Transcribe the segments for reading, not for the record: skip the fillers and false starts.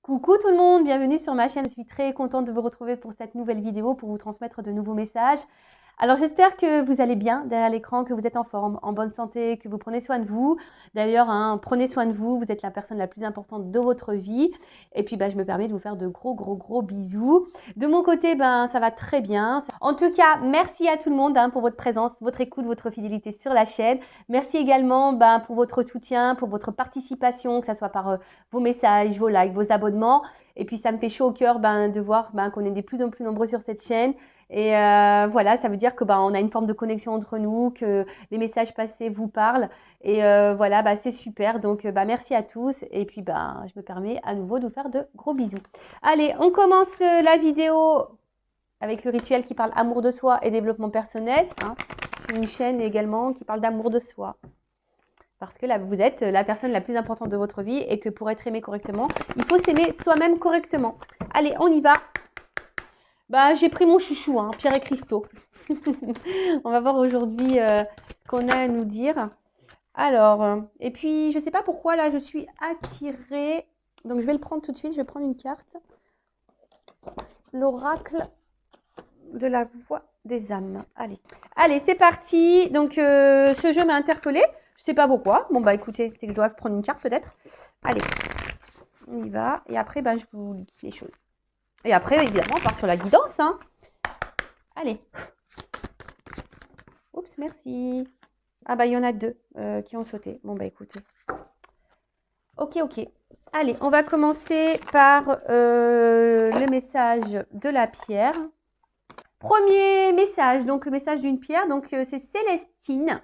Coucou tout le monde, bienvenue sur ma chaîne. Je suis très contente de vous retrouver pour cette nouvelle vidéo pour vous transmettre de nouveaux messages. Alors j'espère que vous allez bien derrière l'écran, que vous êtes en forme, en bonne santé, que vous prenez soin de vous. D'ailleurs, prenez soin de vous, vous êtes la personne la plus importante de votre vie. Et puis je me permets de vous faire de gros bisous. De mon côté, ça va très bien. En tout cas, merci à tout le monde pour votre présence, votre écoute, votre fidélité sur la chaîne. Merci également pour votre soutien, pour votre participation, que ce soit par vos messages, vos likes, vos abonnements. Et puis ça me fait chaud au cœur de voir qu'on est de plus en plus nombreux sur cette chaîne. Et voilà, ça veut dire que on a une forme de connexion entre nous, que les messages passés vous parlent. Et voilà, c'est super. Donc merci à tous. Et puis je me permets à nouveau de vous faire de gros bisous. Allez, on commence la vidéo avec le rituel qui parle amour de soi et développement personnel. Une chaîne également qui parle d'amour de soi. Parce que là, vous êtes la personne la plus importante de votre vie et que pour être aimé correctement, il faut s'aimer soi-même correctement. Allez, on y va. J'ai pris mon chouchou, Pierre et Christo. On va voir aujourd'hui ce qu'on a à nous dire. Alors, et puis, je ne sais pas pourquoi, là, je suis attirée. Donc, je vais le prendre tout de suite. Je vais prendre une carte. L'oracle de la voix des âmes. Allez, c'est parti. Donc, ce jeu m'a interpellée. Je ne sais pas pourquoi. Bon, écoutez, c'est que je dois prendre une carte peut-être. Allez, on y va. Et après, je vous lis les choses. Et après, évidemment, on part sur la guidance. Allez. Oups, merci. Il y en a deux qui ont sauté. Bon, écoutez. Ok. Allez, on va commencer par le message de la pierre. Premier message, donc le message d'une pierre. Donc, c'est Célestine.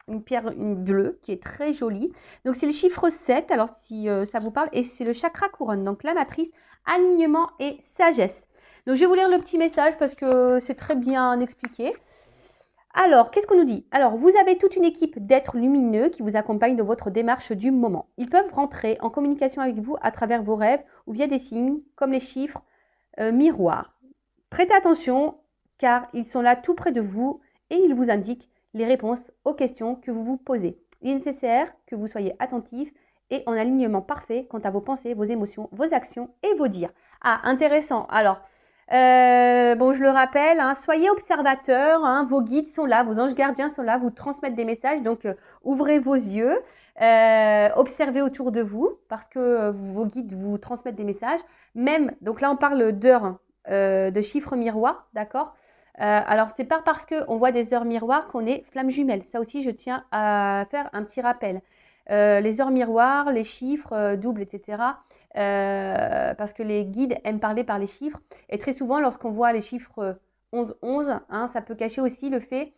Une pierre bleue qui est très jolie. Donc, c'est le chiffre 7. Alors, si ça vous parle. Et c'est le chakra couronne. Donc, la matrice, alignement et sagesse. Donc, je vais vous lire le petit message parce que c'est très bien expliqué. Alors, qu'est-ce qu'on nous dit? Alors, vous avez toute une équipe d'êtres lumineux qui vous accompagnent dans votre démarche du moment. Ils peuvent rentrer en communication avec vous à travers vos rêves ou via des signes comme les chiffres miroirs. Prêtez attention car ils sont là tout près de vous et ils vous indiquent les réponses aux questions que vous vous posez. Il est nécessaire que vous soyez attentif et en alignement parfait quant à vos pensées, vos émotions, vos actions et vos dires. Intéressant. Alors, je le rappelle, soyez observateurs, vos guides sont là, vos anges gardiens sont là, vous transmettent des messages, donc ouvrez vos yeux, observez autour de vous, parce que vos guides vous transmettent des messages, même, donc là on parle d'heures, de chiffres miroirs, d'accord? Alors c'est pas parce qu'on voit des heures miroirs qu'on est flamme jumelle, ça aussi je tiens à faire un petit rappel. Les heures miroirs, les chiffres doubles, etc. Parce que les guides aiment parler par les chiffres. Et très souvent, lorsqu'on voit les chiffres 11-11, ça peut cacher aussi le fait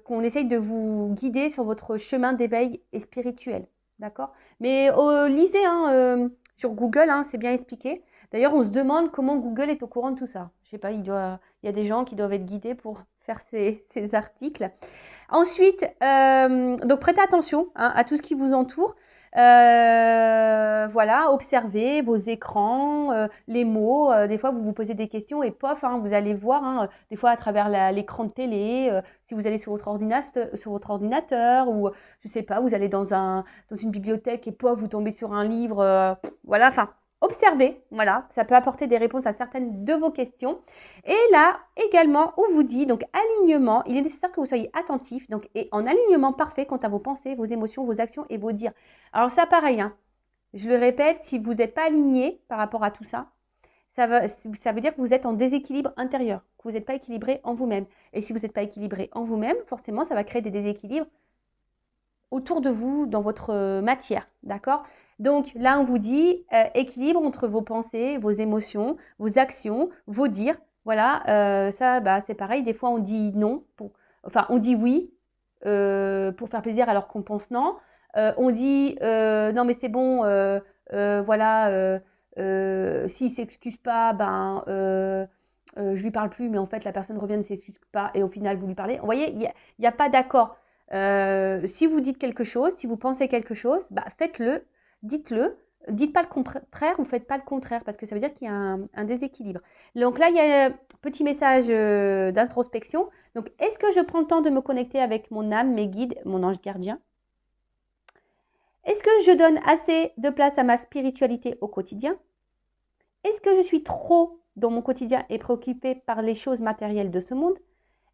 qu'on essaye de vous guider sur votre chemin d'éveil et spirituel. D'accord? Mais lisez sur Google, c'est bien expliqué. D'ailleurs, on se demande comment Google est au courant de tout ça. Je sais pas, il y a des gens qui doivent être guidés pour faire ces articles. Ensuite, donc prêtez attention à tout ce qui vous entoure. Voilà, observez vos écrans, les mots. Des fois, vous vous posez des questions et pof, vous allez voir, des fois à travers l'écran de télé, si vous allez sur votre ordinateur ou je sais pas, vous allez dans une bibliothèque et pof, vous tombez sur un livre. Voilà, observez, voilà, ça peut apporter des réponses à certaines de vos questions. Et là, également, on vous dit, donc alignement, il est nécessaire que vous soyez attentif, donc, et en alignement parfait quant à vos pensées, vos émotions, vos actions et vos dires. Alors ça, pareil, je le répète, si vous n'êtes pas aligné par rapport à tout ça, ça veut dire que vous êtes en déséquilibre intérieur, que vous n'êtes pas équilibré en vous-même. Et si vous n'êtes pas équilibré en vous-même, forcément, ça va créer des déséquilibres autour de vous, dans votre matière, d'accord? Donc là, on vous dit équilibre entre vos pensées, vos émotions, vos actions, vos dires. Voilà, ça, c'est pareil. Des fois, on dit non, on dit oui pour faire plaisir alors qu'on pense non. On dit non, mais c'est bon, voilà, s'il ne s'excuse pas, je lui parle plus, mais en fait, la personne revient, ne s'excuse pas, et au final, vous lui parlez. Vous voyez, il n'y a pas d'accord. Si vous dites quelque chose, si vous pensez quelque chose, faites-le, dites-le. Dites pas le contraire ou faites pas le contraire parce que ça veut dire qu'il y a un déséquilibre. Donc là, il y a un petit message d'introspection. Donc, est-ce que je prends le temps de me connecter avec mon âme, mes guides, mon ange gardien? Est-ce que je donne assez de place à ma spiritualité au quotidien? Est-ce que je suis trop dans mon quotidien et préoccupée par les choses matérielles de ce monde?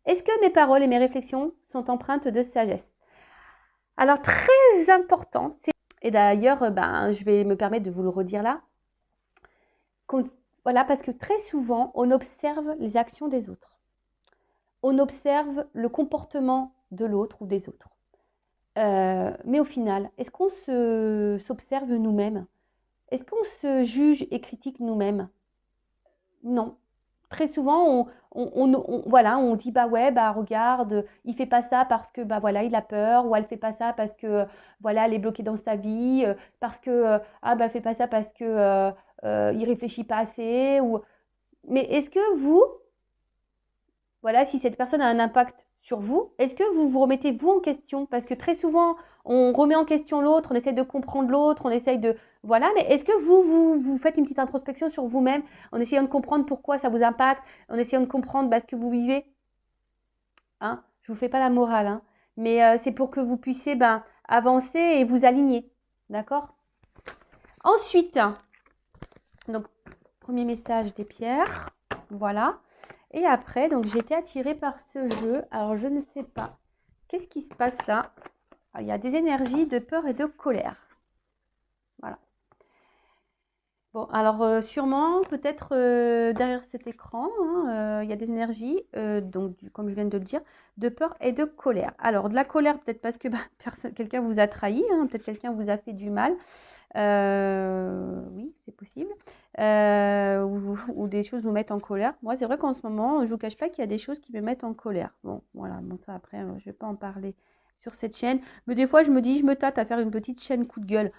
Est-ce que mes paroles et mes réflexions sont empreintes de sagesse? Alors, très important, et d'ailleurs, ben, je vais me permettre de vous le redire là, voilà, parce que très souvent, on observe les actions des autres. On observe le comportement de l'autre ou des autres. Mais au final, est-ce qu'on s'observe nous-mêmes? Est-ce qu'on se juge et critique nous-mêmes? Non. Très souvent, voilà, on dit bah ouais, bah regarde, il fait pas ça parce que bah voilà, il a peur, ou elle fait pas ça parce que voilà, elle est bloquée dans sa vie, parce que ah bah fait pas ça parce que il réfléchit pas assez, ou mais est-ce que vous, voilà, si cette personne a un impact sur vous, est-ce que vous vous remettez vous en question? Parce que très souvent, on remet en question l'autre, on essaie de comprendre l'autre, on essaye de... Voilà, mais est-ce que vous faites une petite introspection sur vous-même en essayant de comprendre pourquoi ça vous impacte, en essayant de comprendre ce que vous vivez? Hein? Je ne vous fais pas la morale, hein, mais c'est pour que vous puissiez avancer et vous aligner. D'accord? Ensuite, donc, premier message des pierres. Voilà. Et après, donc j'ai été attirée par ce jeu. Alors, je ne sais pas. Qu'est-ce qui se passe là? Alors, il y a des énergies de peur et de colère. Voilà. Bon, alors sûrement, peut-être derrière cet écran, hein, il y a des énergies, donc comme je viens de le dire, de peur et de colère. Alors, de la colère, peut-être parce que quelqu'un vous a trahi, hein, peut-être quelqu'un vous a fait du mal. Oui, c'est possible. Ou des choses vous mettent en colère. Moi, c'est vrai qu'en ce moment, je ne vous cache pas qu'il y a des choses qui me mettent en colère. Bon, voilà, bon ça après, je ne vais pas en parler sur cette chaîne. Mais des fois, je me dis, je me tâte à faire une petite chaîne coup de gueule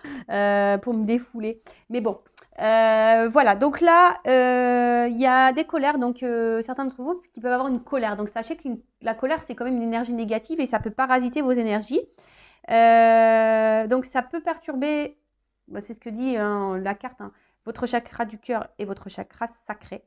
pour me défouler. Mais bon, voilà. Donc là, il y a des colères. Donc, certains d'entre vous qui peuvent avoir une colère. Donc, sachez que la colère, c'est quand même une énergie négative et ça peut parasiter vos énergies. Donc, ça peut perturber, c'est ce que dit la carte, hein, votre chakra du cœur et votre chakra sacré.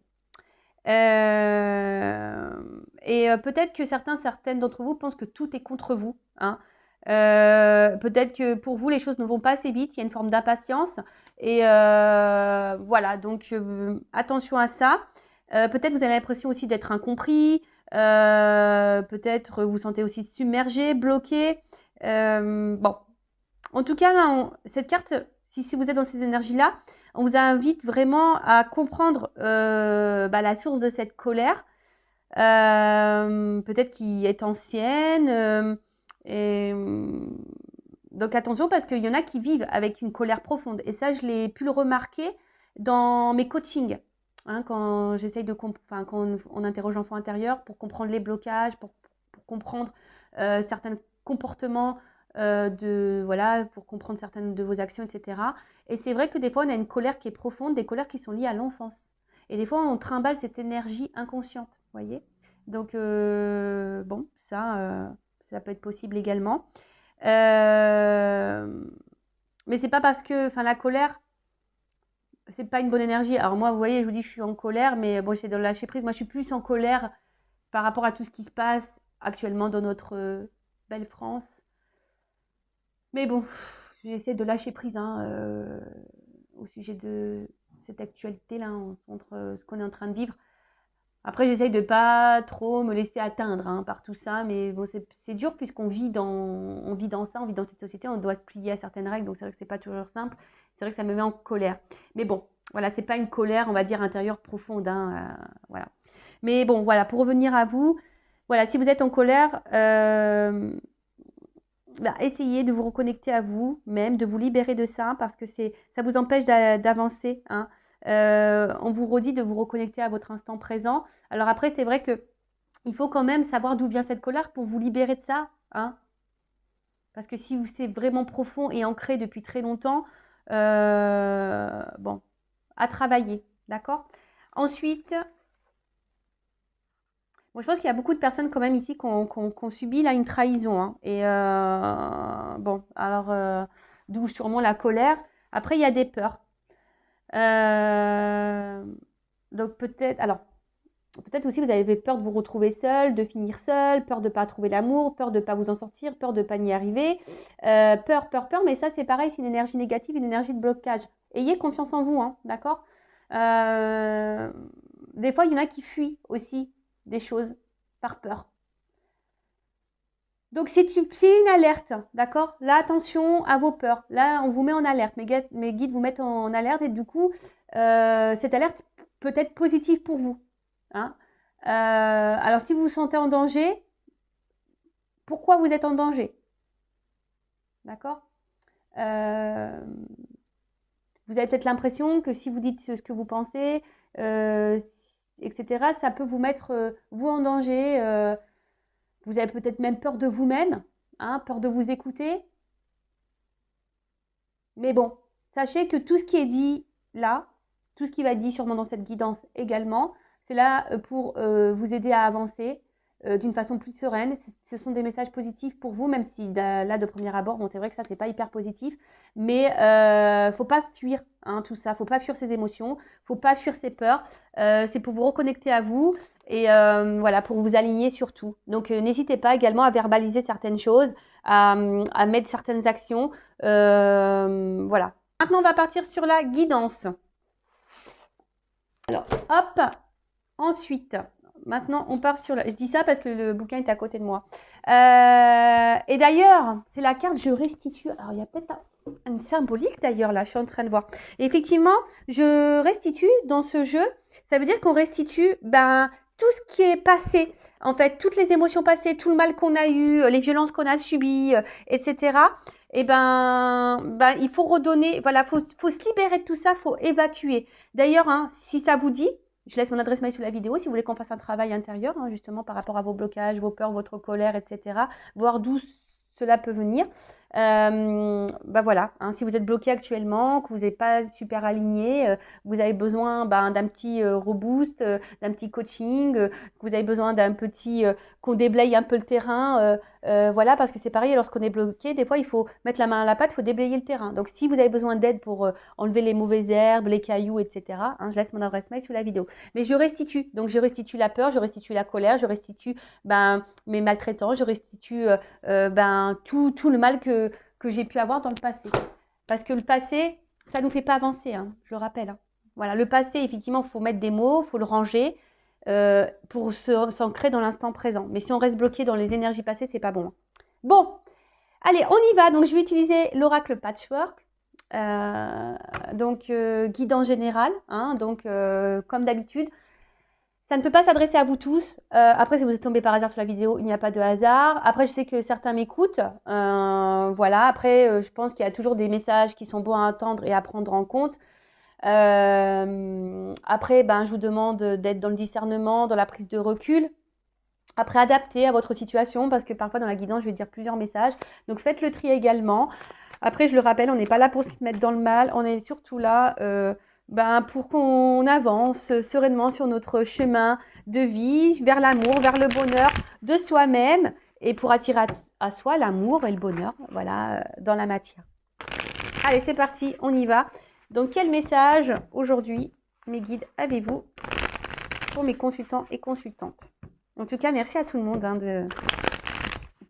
Et peut-être que certaines d'entre vous pensent que tout est contre vous. Hein. Peut-être que pour vous, les choses ne vont pas assez vite. Il y a une forme d'impatience. Et voilà, donc attention à ça. Peut-être vous avez l'impression aussi d'être incompris. Peut-être vous sentez aussi submergé, bloqué. Bon, en tout cas, là, cette carte, si vous êtes dans ces énergies-là, on vous invite vraiment à comprendre la source de cette colère, peut-être qui est ancienne. Donc attention, parce qu'il y en a qui vivent avec une colère profonde. Et ça, je l'ai pu le remarquer dans mes coachings. Hein, quand j'essaye quand on interroge l'enfant intérieur pour comprendre les blocages, pour comprendre certains comportements pour comprendre certaines de vos actions, etc. Et c'est vrai que des fois, on a une colère qui est profonde, des colères qui sont liées à l'enfance. Et des fois, on trimballe cette énergie inconsciente, vous voyez. Donc, bon, ça peut être possible également. Mais c'est pas parce que, la colère, c'est pas une bonne énergie. Alors moi, vous voyez, je vous dis, je suis en colère, mais bon, j'essaie de lâcher prise. Moi, je suis plus en colère par rapport à tout ce qui se passe actuellement dans notre belle France. Mais bon, j'essaie de lâcher prise au sujet de cette actualité-là, entre ce qu'on est en train de vivre. Après, j'essaye de pas trop me laisser atteindre par tout ça, mais bon, c'est dur puisqu'on vit on vit dans ça, on vit dans cette société, on doit se plier à certaines règles, donc c'est vrai que c'est pas toujours simple. C'est vrai que ça me met en colère. Mais bon, voilà, c'est pas une colère, on va dire, intérieure profonde, voilà. Mais bon, voilà, pour revenir à vous, voilà, si vous êtes en colère, essayez de vous reconnecter à vous-même, de vous libérer de ça, parce que ça vous empêche d'avancer. Hein. On vous redit de vous reconnecter à votre instant présent. Alors après, c'est vrai que il faut quand même savoir d'où vient cette colère pour vous libérer de ça. Hein. Parce que si c'est vraiment profond et ancré depuis très longtemps, bon, à travailler. D'accord? Ensuite, bon, je pense qu'il y a beaucoup de personnes quand même ici qui ont subi là une trahison. Hein. Et bon, alors, d'où sûrement la colère. Après, il y a des peurs. Donc peut-être aussi vous avez peur de vous retrouver seul, de finir seul, peur de ne pas trouver l'amour, peur de ne pas vous en sortir, peur de ne pas y arriver. Peur, mais ça c'est pareil, c'est une énergie négative, une énergie de blocage. Ayez confiance en vous, hein, d'accord? Des fois, il y en a qui fuient aussi des choses par peur. Donc, c'est une alerte, d'accord? Là, attention à vos peurs. Là, on vous met en alerte. Mes guides vous mettent en alerte et du coup, cette alerte peut être positive pour vous. Hein. Alors, si vous vous sentez en danger, pourquoi vous êtes en danger? D'accord? Vous avez peut-être l'impression que si vous dites ce que vous pensez, etc., ça peut vous mettre, vous, en danger. Vous avez peut-être même peur de vous-même, hein, peur de vous écouter. Mais bon, sachez que tout ce qui est dit là, tout ce qui va être dit sûrement dans cette guidance également, c'est là pour vous aider à avancer d'une façon plus sereine. Ce sont des messages positifs pour vous, même si là, de premier abord, bon, c'est vrai que ça, c'est pas hyper positif. Mais faut pas fuir hein, tout ça. Faut pas fuir ses émotions. Faut pas fuir ses peurs. C'est pour vous reconnecter à vous. Et voilà, pour vous aligner sur tout. Donc, n'hésitez pas également à verbaliser certaines choses, à mettre certaines actions. Voilà. Maintenant, on va partir sur la guidance. Alors, hop. Ensuite, maintenant, on part sur la... Je dis ça parce que le bouquin est à côté de moi. Et d'ailleurs, c'est la carte « Je restitue ». Alors, il y a peut-être une symbolique d'ailleurs, là, je suis en train de voir. Et effectivement, je restitue dans ce jeu. Ça veut dire qu'on restitue tout ce qui est passé. En fait, toutes les émotions passées, tout le mal qu'on a eu, les violences qu'on a subies, etc. Et il faut redonner, voilà, faut se libérer de tout ça, faut évacuer. D'ailleurs, hein, si ça vous dit, je laisse mon adresse mail sous la vidéo si vous voulez qu'on fasse un travail intérieur, hein, justement par rapport à vos blocages, vos peurs, votre colère, etc. Voir d'où cela peut venir. Voilà, hein, si vous êtes bloqué actuellement, que vous n'êtes pas super aligné, vous avez besoin d'un petit reboost, d'un petit coaching, que vous avez besoin d'un petit qu'on déblaye un peu le terrain, voilà, parce que c'est pareil, lorsqu'on est bloqué, des fois il faut mettre la main à la pâte, il faut déblayer le terrain. Donc si vous avez besoin d'aide pour enlever les mauvaises herbes, les cailloux, etc., hein, je laisse mon adresse mail sous la vidéo. Mais je restitue, donc je restitue la peur, je restitue la colère, je restitue mes maltraitants, je restitue tout le mal que j'ai pu avoir dans le passé. Parce que le passé, ça ne nous fait pas avancer, hein, je le rappelle. Hein. Voilà, le passé, effectivement, il faut mettre des mots, il faut le ranger pour s'ancrer dans l'instant présent. Mais si on reste bloqué dans les énergies passées, c'est pas bon. Hein. Bon, allez, on y va. Donc, je vais utiliser l'oracle Patchwork. Guidance générale. Hein, donc, comme d'habitude, ça ne peut pas s'adresser à vous tous. Après, si vous êtes tombé par hasard sur la vidéo, il n'y a pas de hasard. Après, je sais que certains m'écoutent. Voilà. Après, je pense qu'il y a toujours des messages qui sont bons à entendre et à prendre en compte. Après, je vous demande d'être dans le discernement, dans la prise de recul. Après, adapté à votre situation, parce que parfois, dans la guidance, je vais dire plusieurs messages. Donc, faites le tri également. Après, je le rappelle, on n'est pas là pour se mettre dans le mal. On est surtout là... pour qu'on avance sereinement sur notre chemin de vie, vers l'amour, vers le bonheur de soi-même et pour attirer à soi l'amour et le bonheur, voilà, dans la matière. Allez, c'est parti, on y va. Donc, quel message aujourd'hui, mes guides, avez-vous pour mes consultants et consultantes? En tout cas, merci à tout le monde hein, de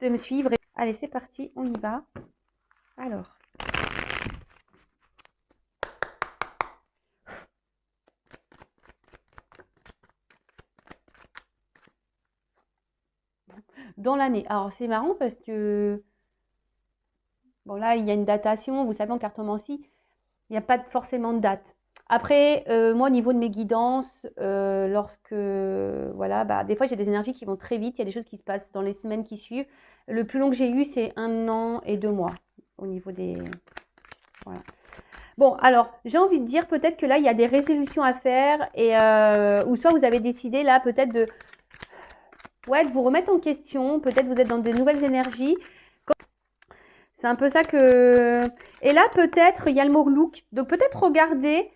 me suivre. Allez, c'est parti, on y va. Alors... dans l'année. Alors, c'est marrant parce que, bon, là, il y a une datation. Vous savez, en cartomancie, il n'y a pas forcément de date. Après, moi, au niveau de mes guidances, lorsque, voilà, des fois, j'ai des énergies qui vont très vite. Il y a des choses qui se passent dans les semaines qui suivent. Le plus long que j'ai eu, c'est 1 an et 2 mois au niveau des... Voilà. Bon, alors, j'ai envie de dire peut-être que là, il y a des résolutions à faire et ou soit vous avez décidé là peut-être de vous remettre en question. Peut-être vous êtes dans de nouvelles énergies. C'est un peu ça que... Et là, peut-être, il y a le mot look. Donc, peut-être regarder...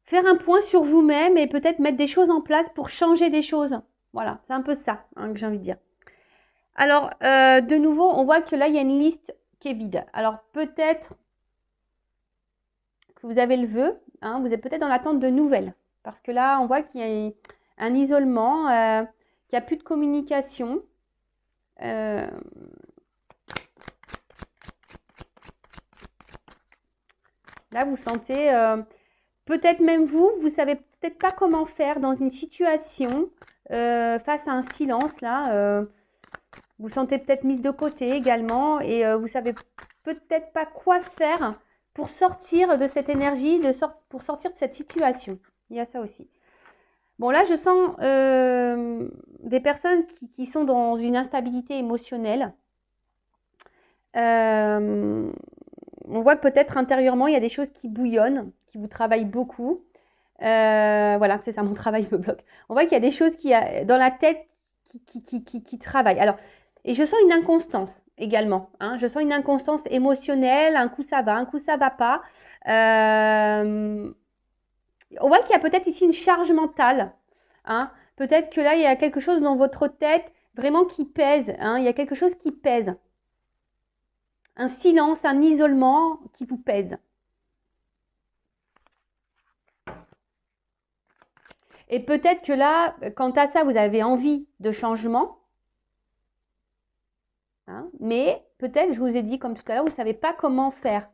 faire un point sur vous-même et peut-être mettre des choses en place pour changer des choses. Voilà, c'est un peu ça hein, que j'ai envie de dire. Alors, de nouveau, on voit que là, il y a une liste qui est vide. Alors, peut-être que vous avez le vœu. Hein, vous êtes peut-être dans l'attente de nouvelles. Parce que là, on voit qu'il y a un isolement, qu'il n'y a plus de communication. Là, vous sentez, peut-être même vous savez peut-être pas comment faire dans une situation face à un silence, là. Vous sentez peut-être mise de côté également et vous savez peut-être pas quoi faire pour sortir de cette énergie, pour sortir de cette situation. Il y a ça aussi. Bon, là, je sens des personnes qui sont dans une instabilité émotionnelle. On voit que peut-être intérieurement, il y a des choses qui bouillonnent, qui vous travaillent beaucoup. Voilà, c'est ça, mon travail me bloque. On voit qu'il y a des choses dans la tête qui travaillent. Alors, et je sens une inconstance également. Hein. Je sens une inconstance émotionnelle. Un coup ça va, un coup ça va pas. On voit qu'il y a peut-être ici une charge mentale. Hein. Peut-être que là, il y a quelque chose dans votre tête vraiment qui pèse. Hein. Il y a quelque chose qui pèse. Un silence, un isolement qui vous pèse. Et peut-être que là, quant à ça, vous avez envie de changement. Hein, mais peut-être, je vous ai dit comme tout à l'heure, vous ne savez pas comment faire.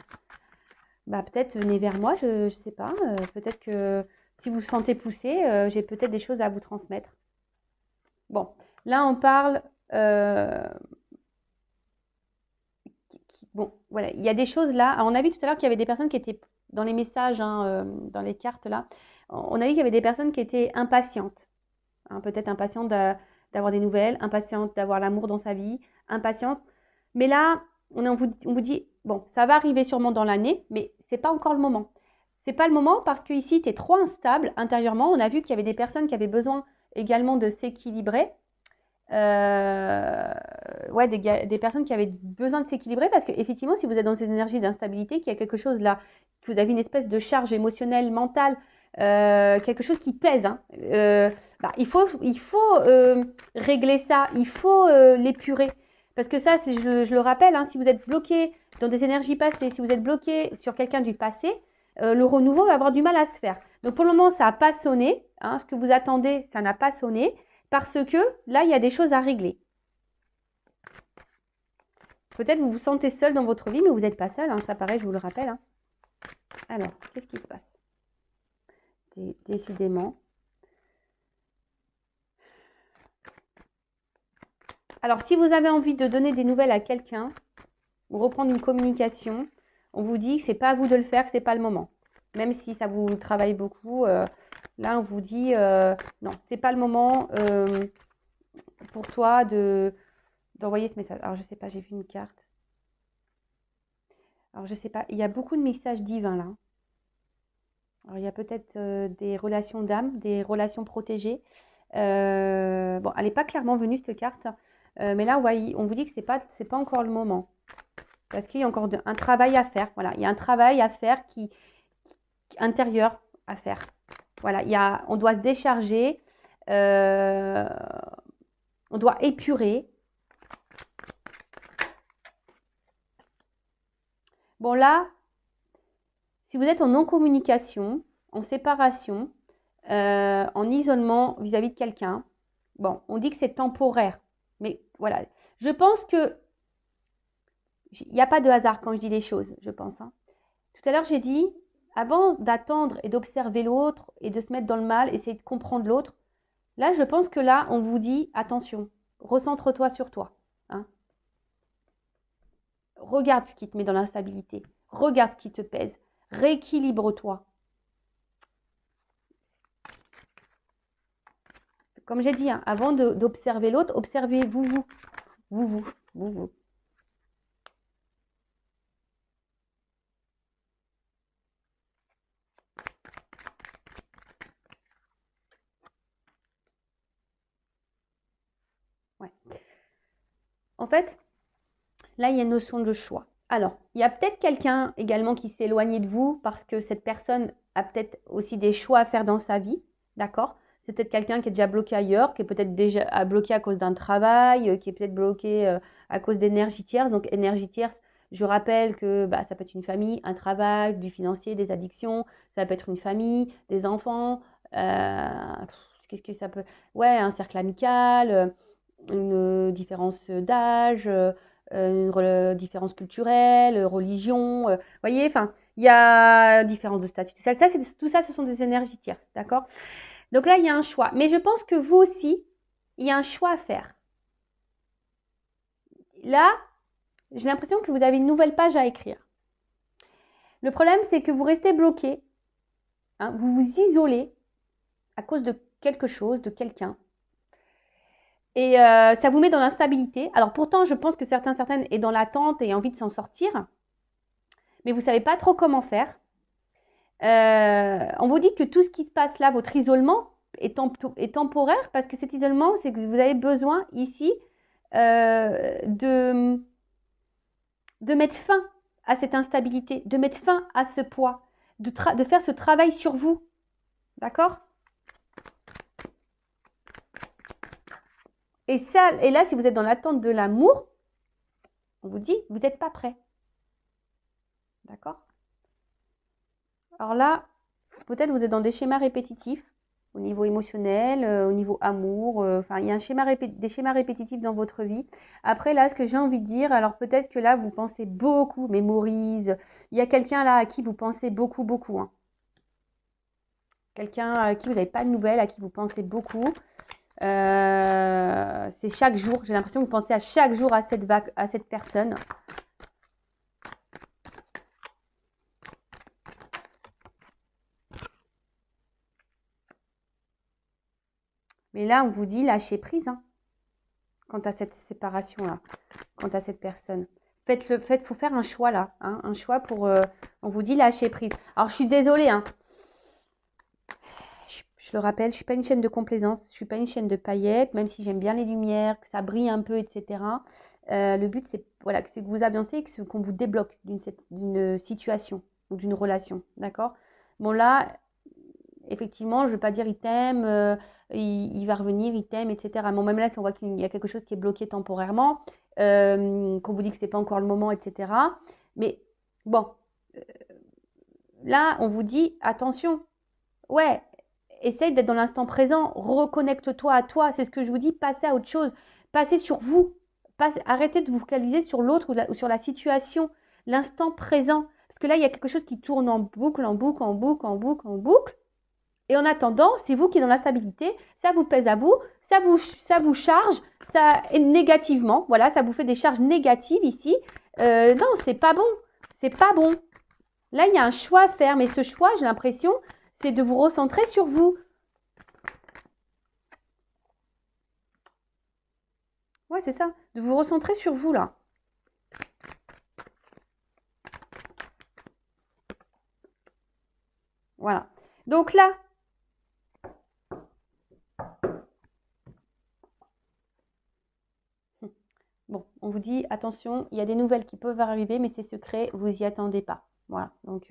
Bah, peut-être venez vers moi, je ne sais pas. Peut-être que si vous vous sentez poussé, j'ai peut-être des choses à vous transmettre. Bon, là on parle... bon, voilà, il y a des choses là. Alors, on a vu tout à l'heure qu'il y avait des personnes qui étaient dans les messages, hein, dans les cartes là. On a vu qu'il y avait des personnes qui étaient impatientes. Hein, peut-être impatientes d'avoir des nouvelles, impatientes d'avoir l'amour dans sa vie, impatience. Mais là, on vous dit, bon, ça va arriver sûrement dans l'année, mais c'est pas encore le moment. C'est pas le moment parce que ici, tu es trop instable intérieurement. On a vu qu'il y avait des personnes qui avaient besoin également de s'équilibrer. Ouais, des personnes qui avaient besoin de s'équilibrer parce qu'effectivement, si vous êtes dans cette énergie d'instabilité, qu'il y a quelque chose là, que vous avez une espèce de charge émotionnelle, mentale, quelque chose qui pèse, hein, bah, il faut régler ça, il faut l'épurer. Parce que ça, je le rappelle, hein, si vous êtes bloqué dans des énergies passées, si vous êtes bloqué sur quelqu'un du passé, le renouveau va avoir du mal à se faire. Donc pour le moment, ça n'a pas sonné. Hein, ce que vous attendez, ça n'a pas sonné. Parce que là, il y a des choses à régler. Peut-être vous vous sentez seul dans votre vie, mais vous n'êtes pas seul. Hein, ça paraît, je vous le rappelle. Hein. Alors, qu'est-ce qui se passe? Décidément. Alors, si vous avez envie de donner des nouvelles à quelqu'un, ou reprendre une communication, on vous dit que ce n'est pas à vous de le faire, que ce n'est pas le moment. Même si ça vous travaille beaucoup, là, on vous dit non, ce n'est pas le moment pour toi d'envoyer ce message. Alors, je ne sais pas, j'ai vu une carte. Alors, je ne sais pas, il y a beaucoup de messages divins là. Alors, il y a peut-être des relations d'âme, des relations protégées. Bon, elle n'est pas clairement venue cette carte, mais là, ouais, on vous dit que c'est pas encore le moment. Parce qu'il y a encore un travail à faire. Voilà, il y a un travail à faire intérieur à faire. Voilà, on doit se décharger, on doit épurer. Bon, là, si vous êtes en non-communication, en séparation, en isolement vis-à-vis de quelqu'un, bon, on dit que c'est temporaire. Mais voilà, je pense que il n'y a pas de hasard quand je dis les choses, je pense. Hein. Tout à l'heure, j'ai dit, avant d'attendre et d'observer l'autre et de se mettre dans le mal, essayer de comprendre l'autre, là, je pense que là, on vous dit, attention, recentre-toi sur toi. Hein. Regarde ce qui te met dans l'instabilité. Regarde ce qui te pèse. Rééquilibre-toi. Comme j'ai dit, hein, avant d'observer l'autre, observez-vous, vous. Ouais. En fait, là, il y a une notion de choix. Alors, il y a peut-être quelqu'un également qui s'est éloigné de vous parce que cette personne a peut-être aussi des choix à faire dans sa vie, d'accord? C'est peut-être quelqu'un qui est déjà bloqué ailleurs, qui est peut-être déjà bloqué à cause d'un travail, qui est peut-être bloqué à cause d'énergie tierce. Donc, énergie tierce, je rappelle que bah, ça peut être une famille, un travail, du financier, des addictions, ça peut être une famille, des enfants, qu'est-ce que ça peut... Ouais, un cercle amical, une différence d'âge, différence culturelle, religion, voyez, enfin, il y a différence de statut. Tout ça, ce sont des énergies tierces, d'accord? Donc là, il y a un choix. Mais je pense que vous aussi, il y a un choix à faire. Là, j'ai l'impression que vous avez une nouvelle page à écrire. Le problème, c'est que vous restez bloqué, hein, vous vous isolez à cause de quelque chose, de quelqu'un. Et ça vous met dans l'instabilité. Alors pourtant, je pense que certaines est dans l'attente et envie de s'en sortir. Mais vous ne savez pas trop comment faire. On vous dit que tout ce qui se passe là, votre isolement, est temporaire parce que cet isolement, c'est que vous avez besoin ici de mettre fin à cette instabilité, de mettre fin à ce poids, de faire ce travail sur vous. D'accord? Et là, si vous êtes dans l'attente de l'amour, on vous dit, vous n'êtes pas prêt. D'accord? Alors là, peut-être vous êtes dans des schémas répétitifs au niveau émotionnel, au niveau amour. Enfin, il y a des schémas répétitifs dans votre vie. Après, là, ce que j'ai envie de dire, alors peut-être que là, vous pensez beaucoup, mémorise. Il y a quelqu'un là à qui vous pensez beaucoup, beaucoup. Hein. Quelqu'un à qui vous n'avez pas de nouvelles, à qui vous pensez beaucoup. C'est chaque jour. J'ai l'impression que vous pensez à chaque jour à cette personne. Mais là, on vous dit lâcher prise hein, quant à cette séparation-là, quant à cette personne. Faut faire un choix là, hein, un choix pour. On vous dit lâcher prise. Alors, je suis désolée, hein. Je le rappelle, je ne suis pas une chaîne de complaisance, je ne suis pas une chaîne de paillettes, même si j'aime bien les lumières, que ça brille un peu, etc. Le but, c'est voilà, que vous avancez, qu'on vous débloque d'une situation ou d'une relation, d'accord? Bon là, effectivement, je ne veux pas dire il t'aime, il va revenir, il t'aime, etc. Bon, même là, si on voit qu'il y a quelque chose qui est bloqué temporairement, qu'on vous dit que ce n'est pas encore le moment, etc. Mais bon, là, on vous dit attention, ouais, essaye d'être dans l'instant présent, reconnecte-toi à toi, c'est ce que je vous dis, passez à autre chose, passez sur vous, arrêtez de vous focaliser sur l'autre ou sur la situation, l'instant présent. Parce que là, il y a quelque chose qui tourne en boucle, en boucle, en boucle, en boucle, en boucle. Et en attendant, c'est vous qui êtes dans l'instabilité, ça vous pèse à vous, ça vous charge, ça négativement, voilà, ça vous fait des charges négatives ici. Non, c'est pas bon, c'est pas bon. Là, il y a un choix à faire, mais ce choix, j'ai l'impression, c'est de vous recentrer sur vous. Ouais, c'est ça, de vous recentrer sur vous, là. Voilà. Donc là, bon, on vous dit, attention, il y a des nouvelles qui peuvent arriver, mais c'est secret, vous n'y attendez pas. Voilà, donc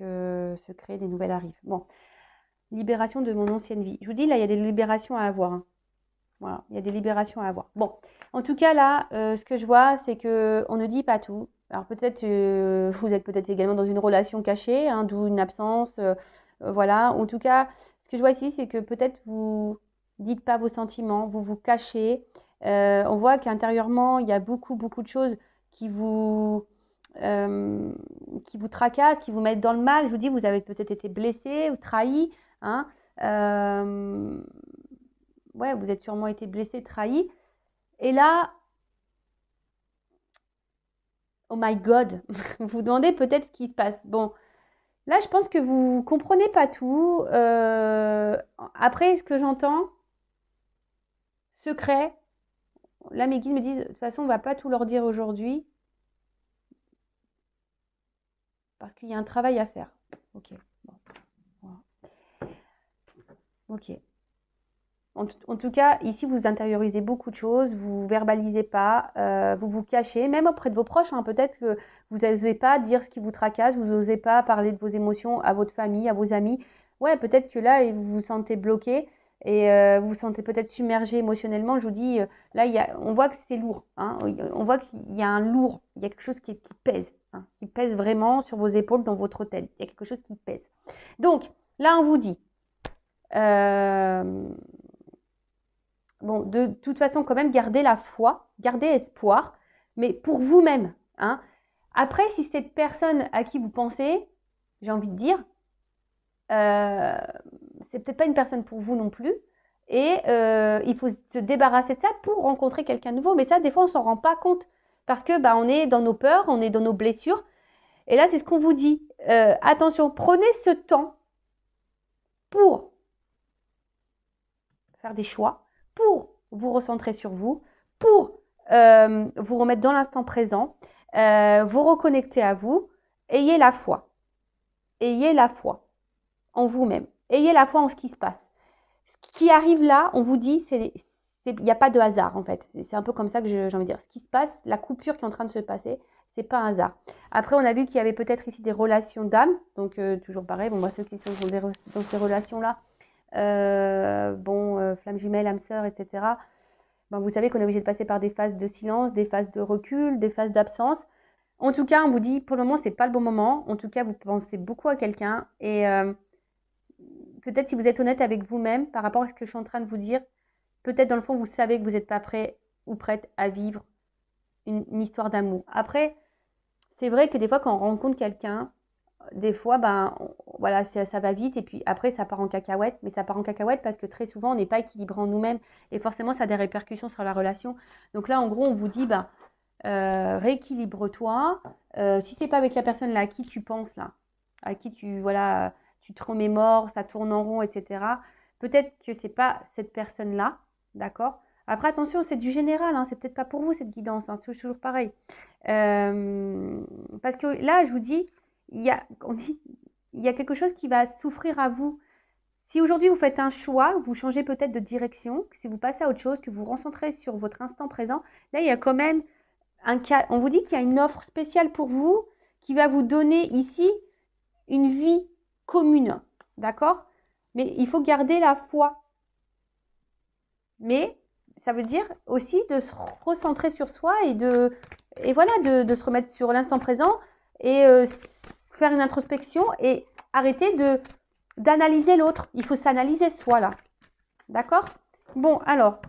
secret, des nouvelles arrivent. Bon, libération de mon ancienne vie. Je vous dis, là, il y a des libérations à avoir. Hein. Voilà, il y a des libérations à avoir. Bon, en tout cas, là, ce que je vois, c'est qu'on ne dit pas tout. Alors peut-être, vous êtes peut-être également dans une relation cachée, hein, d'où une absence. Voilà, en tout cas, ce que je vois ici, c'est que peut-être vous dites pas vos sentiments, vous vous cachez. On voit qu'intérieurement, il y a beaucoup, beaucoup de choses qui vous, tracassent, qui vous mettent dans le mal. Je vous dis, vous avez peut-être été blessé ou trahi. Hein, ouais, vous êtes sûrement été blessé, trahi. Et là, oh my God, vous vous demandez peut-être ce qui se passe. Bon, là, je pense que vous comprenez pas tout. Après, ce que j'entends, secret. Là, mes guides me disent, de toute façon, on va pas tout leur dire aujourd'hui. Parce qu'il y a un travail à faire. Ok. Bon. Voilà. Ok. En tout cas, ici, vous intériorisez beaucoup de choses, vous verbalisez pas, vous vous cachez, même auprès de vos proches. Hein, peut-être que vous n'osez pas dire ce qui vous tracasse, vous n'osez pas parler de vos émotions à votre famille, à vos amis. Ouais, peut-être que là, vous vous sentez bloqué et vous vous sentez peut-être submergé émotionnellement. Je vous dis, là, on voit que c'est lourd. Hein, on voit qu'il y a un lourd, il y a quelque chose qui pèse, hein, qui pèse vraiment sur vos épaules, dans votre tête. Il y a quelque chose qui pèse. Donc, là, on vous dit... bon, de toute façon, quand même, gardez la foi, gardez espoir. mais pour vous-même. Hein. Après, si cette personne à qui vous pensez, j'ai envie de dire, c'est peut-être pas une personne pour vous non plus. Et il faut se débarrasser de ça pour rencontrer quelqu'un de nouveau. Mais ça, des fois, on s'en rend pas compte. Parce que on est dans nos peurs, on est dans nos blessures. Et là, c'est ce qu'on vous dit. Attention, prenez ce temps pour faire des choix, pour vous recentrer sur vous, pour vous remettre dans l'instant présent, vous reconnecter à vous. Ayez la foi. Ayez la foi en vous-même. Ayez la foi en ce qui se passe. Ce qui arrive là, on vous dit, il n'y a pas de hasard en fait. C'est un peu comme ça que j'ai envie de dire. Ce qui se passe, la coupure qui est en train de se passer, c'est pas un hasard. Après, on a vu qu'il y avait peut-être ici des relations d'âme. Donc, toujours pareil. Bon, moi, ceux qui sont dans ces relations-là, flamme jumelle, âme sœur, etc. Vous savez qu'on est obligé de passer par des phases de silence, des phases de recul, des phases d'absence. En tout cas, on vous dit, pour le moment, c'est pas le bon moment. En tout cas, vous pensez beaucoup à quelqu'un. Et peut-être si vous êtes honnête avec vous-même par rapport à ce que je suis en train de vous dire, peut-être dans le fond, vous savez que vous n'êtes pas prêt ou prête à vivre une histoire d'amour. Après, c'est vrai que des fois, quand on rencontre quelqu'un, des fois, voilà, ça va vite et puis après, ça part en cacahuète. Mais ça part en cacahuète parce que très souvent, on n'est pas équilibré en nous-mêmes et forcément, ça a des répercussions sur la relation. Donc là, en gros, on vous dit, rééquilibre-toi. Si c'est pas avec la personne là à qui tu penses là, à qui tu te remémores, ça tourne en rond, etc. Peut-être que c'est pas cette personne là, d'accord. Après attention, c'est du général, hein, c'est peut-être pas pour vous cette guidance, hein, c'est toujours pareil. Parce que là, je vous dis, il y a quelque chose qui va souffrir à vous. Si aujourd'hui vous faites un choix, vous changez peut-être de direction, si vous passez à autre chose, que vous recentrez sur votre instant présent, là il y a quand même on vous dit qu'il y a une offre spéciale pour vous qui va vous donner ici une vie commune, d'accord? Mais il faut garder la foi. Mais ça veut dire aussi de se recentrer sur soi et de se remettre sur l'instant présent et faire une introspection et arrêter d'analyser l'autre. Il faut s'analyser soi là, d'accord? Bon, alors,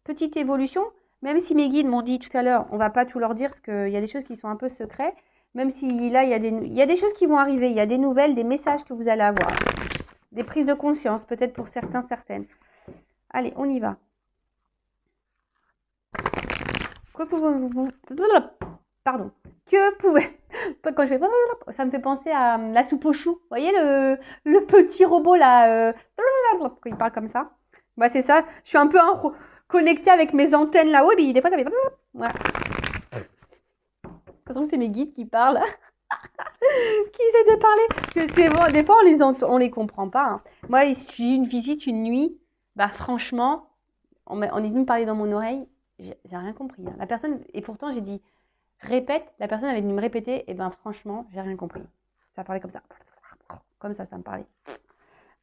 petite évolution. Même si mes guides m'ont dit tout à l'heure, on ne va pas tout leur dire parce qu'il y a des choses qui sont un peu secrets. Même si là, il y a des choses qui vont arriver. Il y a des nouvelles, des messages que vous allez avoir. Des prises de conscience, peut-être pour certains, certaines. Allez, on y va. Que pouvez-vous... Pardon. Que pouvez... Quand je fais... Ça me fait penser à la soupe aux choux. Vous voyez le petit robot là quand il parle comme ça. C'est ça. Je suis un peu connectée avec mes antennes là-haut. Et puis des fois, ça fait... Voilà. De toute façon, c'est mes guides qui parlent. Qui essaient de parler. C'est bon, des fois, on les comprend pas. Hein. Moi, j'ai eu une visite une nuit. Franchement, on est venu me parler dans mon oreille. J'ai rien compris. Hein. La personne, et pourtant, j'ai dit répète. La personne, elle est venue me répéter. Et franchement, j'ai rien compris. Ça parlait comme ça. Comme ça me parlait.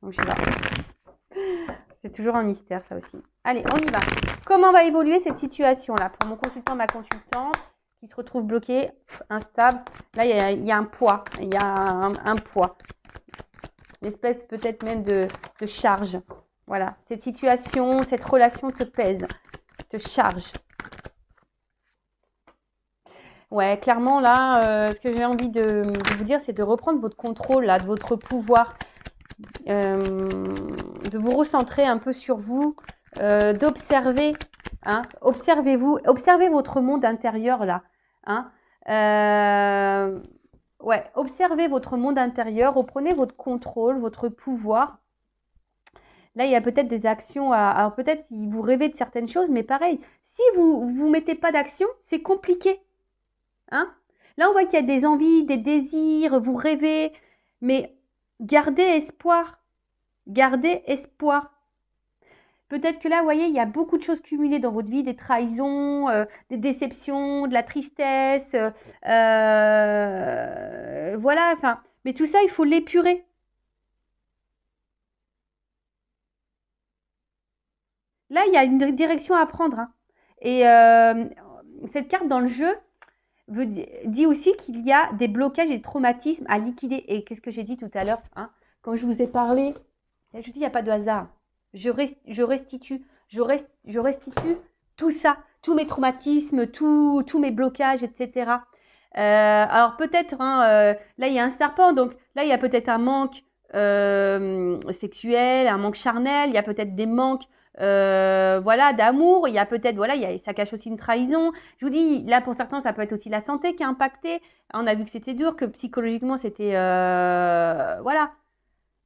Donc, je sais pas. C'est toujours un mystère, ça aussi. Allez, on y va. Comment va évoluer cette situation-là pour mon consultant, ma consultante qui se retrouve bloqué, instable. Là, il y a un poids. Il y a un poids. Une espèce peut-être même de charge. Voilà. Cette situation, cette relation te pèse, te charge. Ouais, clairement, là, ce que j'ai envie de vous dire, c'est de reprendre votre contrôle, là, de votre pouvoir. De vous recentrer un peu sur vous, d'observer. Hein, observez-vous, observez votre monde intérieur, là. Hein, observez votre monde intérieur, reprenez votre contrôle, votre pouvoir. Là, il y a peut-être des actions alors peut-être vous rêvez de certaines choses, mais pareil, si vous ne mettez pas d'action, c'est compliqué. Hein? Là, on voit qu'il y a des envies, des désirs, vous rêvez, mais gardez espoir. Gardez espoir. Peut-être que là, vous voyez, il y a beaucoup de choses cumulées dans votre vie, des trahisons, des déceptions, de la tristesse. Voilà, mais tout ça, il faut l'épurer. Là, il y a une direction à prendre. Hein. Et cette carte dans le jeu dit aussi qu'il y a des blocages et des traumatismes à liquider. Et qu'est-ce que j'ai dit tout à l'heure, hein, quand je vous ai parlé, je dis, il n'y a pas de hasard. Je restitue tout ça, tous mes traumatismes, tous mes blocages, etc. Alors peut-être, hein, là il y a un serpent, donc là il y a peut-être un manque sexuel, un manque charnel, il y a peut-être des manques voilà, d'amour, il y a peut-être, voilà, ça cache aussi une trahison. Je vous dis, là pour certains, ça peut être aussi la santé qui est impactée. On a vu que c'était dur, que psychologiquement c'était, voilà.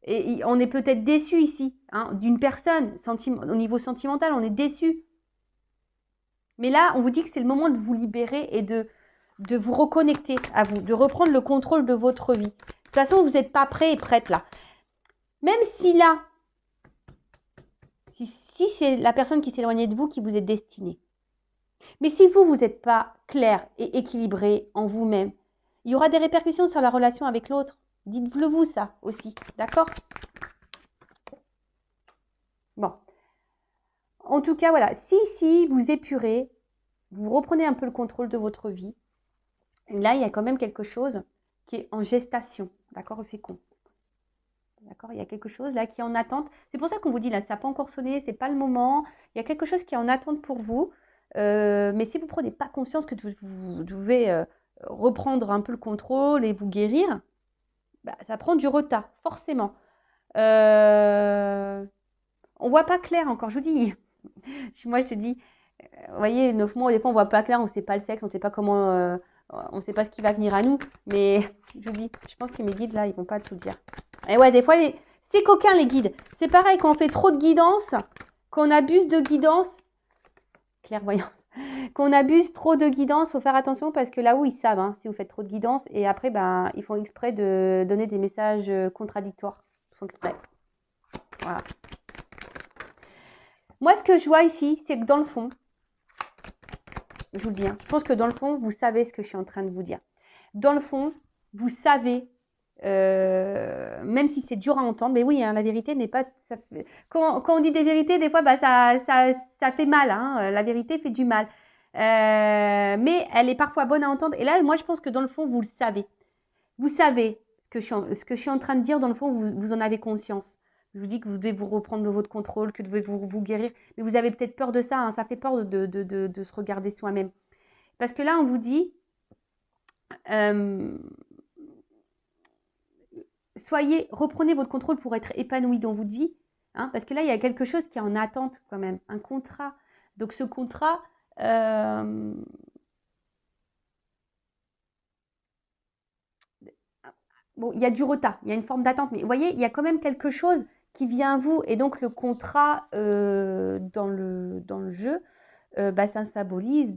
Et on est peut-être déçu ici, hein, d'une personne, au niveau sentimental, on est déçu. Mais là, on vous dit que c'est le moment de vous libérer et de vous reconnecter à vous, de reprendre le contrôle de votre vie. De toute façon, vous n'êtes pas prêt et prête là. Même si là, si c'est la personne qui s'éloignait de vous qui vous est destinée. Mais si vous n'êtes pas clair et équilibré en vous-même, il y aura des répercussions sur la relation avec l'autre. Dites-le vous ça aussi, d'accord? Bon. En tout cas, voilà. Si vous épurez, vous reprenez un peu le contrôle de votre vie, là, il y a quand même quelque chose qui est en gestation, d'accord, fécond. D'accord, il y a quelque chose là qui est en attente. C'est pour ça qu'on vous dit là, ça n'a pas encore sonné, c'est pas le moment. Il y a quelque chose qui est en attente pour vous. Mais si vous ne prenez pas conscience que vous devez reprendre un peu le contrôle et vous guérir, bah, ça prend du retard, forcément. On ne voit pas clair encore, je vous dis. Moi, je te dis, vous voyez, 9 mois, des fois, on ne voit pas clair, on ne sait pas le sexe, on ne sait pas comment, on ne sait pas ce qui va venir à nous. Mais je vous dis, je pense que mes guides, là, ils ne vont pas tout dire. Et ouais, des fois, c'est coquin, les guides. C'est pareil, quand on fait trop de guidance, qu'on abuse de guidance, clairvoyance, qu'on abuse trop de guidance, il faut faire attention parce que là où ils savent, hein, si vous faites trop de guidance, et après, ben, ils font exprès de donner des messages contradictoires. Ils font exprès. Voilà. Moi, ce que je vois ici, c'est que dans le fond, je vous le dis, hein, je pense que dans le fond, vous savez ce que je suis en train de vous dire. Dans le fond, vous savez, même si c'est dur à entendre, mais oui, hein, la vérité n'est pas... Ça fait, quand on dit des vérités, des fois, bah, ça fait mal. Hein, la vérité fait du mal. Mais elle est parfois bonne à entendre. Et là, moi, je pense que dans le fond, vous le savez. Vous savez ce que je suis en train de dire. Dans le fond, vous en avez conscience. Je vous dis que vous devez vous reprendre votre contrôle, que vous devez vous guérir. Mais vous avez peut-être peur de ça. Hein, ça fait peur de se regarder soi-même. Parce que là, on vous dit... reprenez votre contrôle pour être épanoui dans votre vie, hein, parce que là, il y a quelque chose qui est en attente quand même, un contrat. Donc ce contrat, bon, il y a du retard, il y a une forme d'attente, mais vous voyez, il y a quand même quelque chose qui vient à vous, et donc le contrat dans le jeu, bah, ça symbolise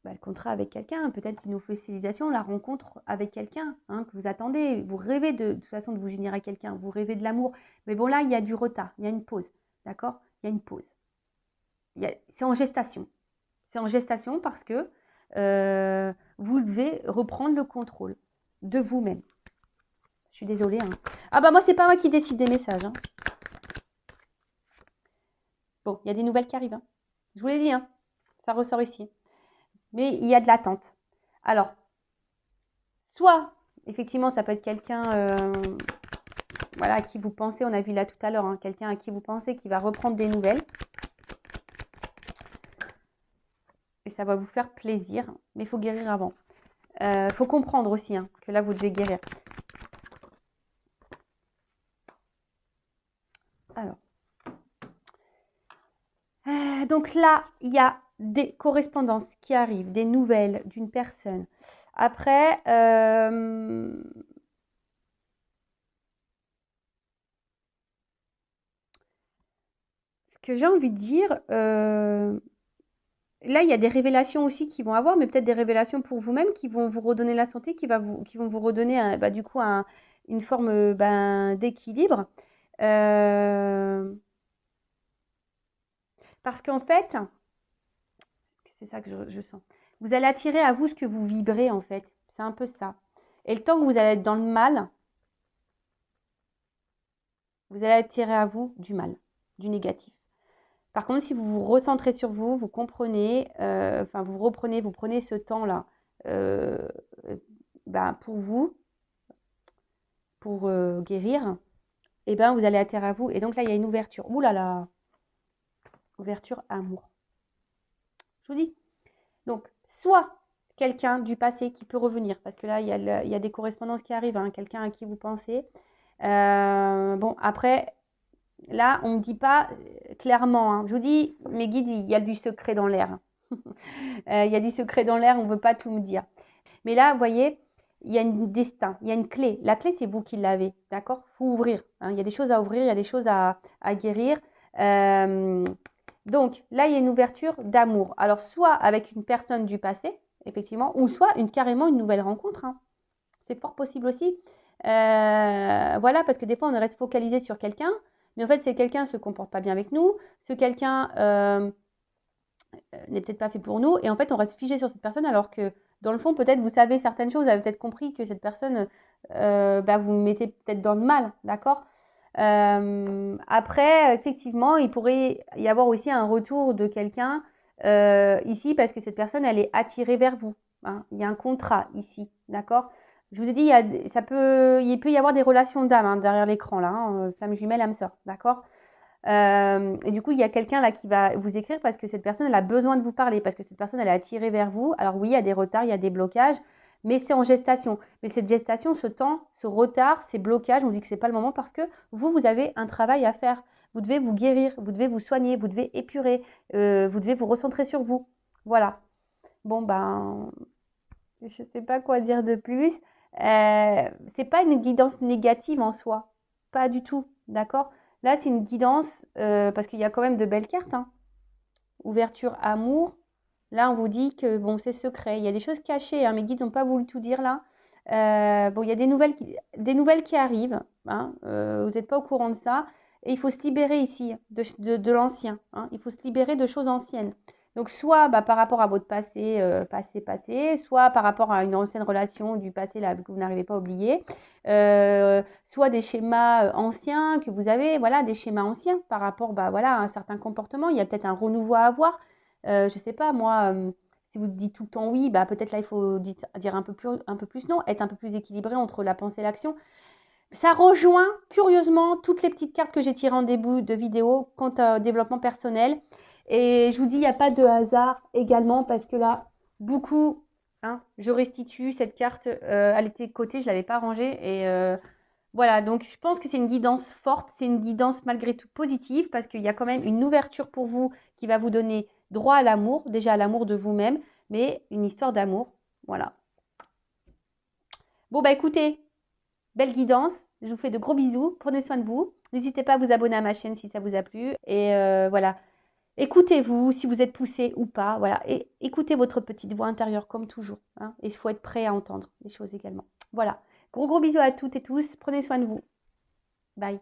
le contrat avec quelqu'un, peut-être une officialisation, la rencontre avec quelqu'un hein, que vous attendez. Vous rêvez de toute façon de vous unir à quelqu'un, vous rêvez de l'amour. Mais bon, là, il y a du retard, il y a une pause. D'accord? Il y a une pause. C'est en gestation. C'est en gestation parce que vous devez reprendre le contrôle de vous-même. Je suis désolée. Hein. Ah bah moi, c'est pas moi qui décide des messages. Hein. Bon, il y a des nouvelles qui arrivent. Hein. Je vous l'ai dit, hein. Ça ressort ici. Mais il y a de l'attente. Alors, soit, effectivement, ça peut être quelqu'un voilà, à qui vous pensez, on a vu là tout à l'heure, hein, quelqu'un à qui vous pensez qui va reprendre des nouvelles. Et ça va vous faire plaisir, mais il faut guérir avant. Il faut comprendre aussi hein, que là, vous devez guérir. Alors. Donc là, il y a des correspondances qui arrivent, des nouvelles d'une personne. Après, ce que j'ai envie de dire, là, il y a des révélations aussi qui vont avoir, mais peut-être des révélations pour vous-même qui vont vous redonner la santé, qui vont vous redonner du coup une forme d'équilibre. Parce qu'en fait, c'est ça que je sens. Vous allez attirer à vous ce que vous vibrez en fait. C'est un peu ça. Et le temps que vous allez être dans le mal, vous allez attirer à vous du mal, du négatif. Par contre, si vous vous recentrez sur vous, vous comprenez, vous prenez ce temps-là pour vous, pour guérir, et ben vous allez atterrir à vous. Et donc là, il y a une ouverture. Ouh là là. Ouverture amour. Je vous dis. Donc, soit quelqu'un du passé qui peut revenir, parce que là, il y a des correspondances qui arrivent, hein, quelqu'un à qui vous pensez. Bon, après, là, on ne me dit pas clairement. Hein. Je vous dis, mes guides, il y a du secret dans l'air. Il y a du secret dans l'air, on ne veut pas tout me dire. Mais là, vous voyez, il y a un destin, il y a une clé. La clé, c'est vous qui l'avez, d'accord? Il faut ouvrir. Hein. Il y a des choses à ouvrir, il y a des choses à guérir. Donc, là, il y a une ouverture d'amour. Alors, soit avec une personne du passé, effectivement, ou soit carrément une nouvelle rencontre. Hein. C'est fort possible aussi. Voilà, parce que des fois, on reste focalisé sur quelqu'un, mais en fait, c'est quelqu'un ne se comporte pas bien avec nous, ce quelqu'un n'est peut-être pas fait pour nous, et en fait, on reste figé sur cette personne, alors que dans le fond, peut-être, vous savez certaines choses, vous avez peut-être compris que cette personne, vous mettez peut-être dans le mal, d'accord? Après, effectivement, il pourrait y avoir aussi un retour de quelqu'un ici, parce que cette personne, elle est attirée vers vous. Hein. Il y a un contrat ici, d'accord? Je vous ai dit, il peut y avoir des relations d'âme hein, derrière l'écran, là, hein, flamme jumelle, âme sœur, d'accord? Et du coup, il y a quelqu'un là qui va vous écrire parce que cette personne, elle a besoin de vous parler, parce que cette personne, elle est attirée vers vous. Alors oui, il y a des retards, il y a des blocages, mais c'est en gestation. Mais cette gestation, ce temps, ce retard, ces blocages, on dit que c'est pas le moment parce que vous avez un travail à faire. Vous devez vous guérir, vous devez vous soigner, vous devez épurer, vous devez vous recentrer sur vous. Voilà. Bon, ben, je sais pas quoi dire de plus. C'est pas une guidance négative en soi. Pas du tout. D'accord? Là, c'est une guidance parce qu'il y a quand même de belles cartes. Hein. Ouverture, amour. Là, on vous dit que bon, c'est secret. Il y a des choses cachées. Hein. Mes guides n'ont pas voulu tout dire là. Bon, il y a des nouvelles qui arrivent. Hein. Vous n'êtes pas au courant de ça. Et il faut se libérer ici de l'ancien. Hein. Il faut se libérer de choses anciennes. Donc, soit par rapport à votre passé, passé, soit par rapport à une ancienne relation du passé là, que vous n'arrivez pas à oublier, soit des schémas anciens que vous avez, voilà, des schémas anciens par rapport voilà, à un certain comportement. Il y a peut-être un renouveau à avoir. Je ne sais pas, moi, si vous dites tout le temps oui, peut-être là, il faut dire un peu plus non, être un peu plus équilibré entre la pensée et l'action. Ça rejoint curieusement toutes les petites cartes que j'ai tirées en début de vidéo quant au développement personnel. Et je vous dis, il n'y a pas de hasard également parce que là, beaucoup, hein, je restitue cette carte, elle était de côté, je ne l'avais pas rangée. Et voilà, donc je pense que c'est une guidance forte, c'est une guidance malgré tout positive parce qu'il y a quand même une ouverture pour vous qui va vous donner droit à l'amour, déjà à l'amour de vous-même, mais une histoire d'amour. Voilà. Bon, écoutez, belle guidance. Je vous fais de gros bisous. Prenez soin de vous. N'hésitez pas à vous abonner à ma chaîne si ça vous a plu. Et voilà. Écoutez-vous si vous êtes poussé ou pas. Voilà. Et écoutez votre petite voix intérieure comme toujours. Hein. Et il faut être prêt à entendre les choses également. Voilà. Gros bisous à toutes et tous. Prenez soin de vous. Bye.